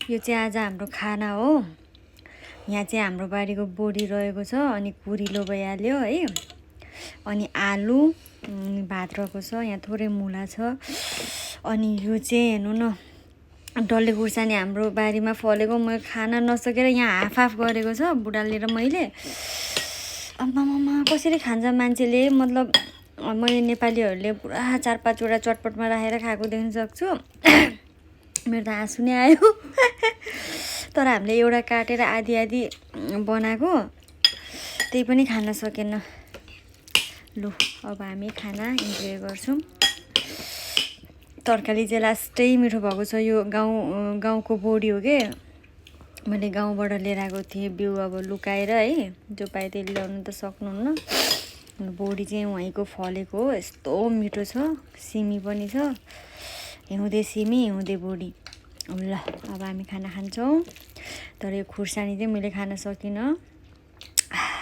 यो चाहिँ आज हाम्रो खाना हो। यहाँ चाहिँ हाम्रो बारीको बोडी रहेको छ अनि कुरिलो भइहाल्यो है। अनि आलु भात रहेको छ। यहाँ थोरै मुला छ। अनि यो चाहिँ हेर्नु न डल्ले खुर्सानी हाम्रो बारीमा फलेको। म खाना नसकेर यहाँ हाफ हाफ गरेको छ बुढाले र मैले। आम्मामा कसरी खान्छ मान्छेले, मतलब मैले नेपालीहरूले पुरा 4-5 वटा चटपटमा राखेर खाएको देख्न सक्छु। मेरो त आँसु नै आयो। तर हामीले एउटा काटेर आधी आधी बनाएको, त्यही पनि खान सकेन। लु अब हामी खाना इन्जोय गर्छौँ। तरकारी चाहिँ लास्टै मिठो भएको छ। यो गाउँको बोडी हो के, मैले गाउँबाट लिएर आएको थिएँ बिउ। अब लुकाएर है, जो पाए त्यसले ल्याउनु त सक्नुहुन्न। बोडी चाहिँ वहीँको फलेको हो। यस्तो मिठो छ। सिमी पनि छ, हिउँदे सिमी हिउँदे बोडी। ल अब हामी खाना खान्छौँ। तर यो खुर्सानी चाहिँ मैले खान सकिनँ।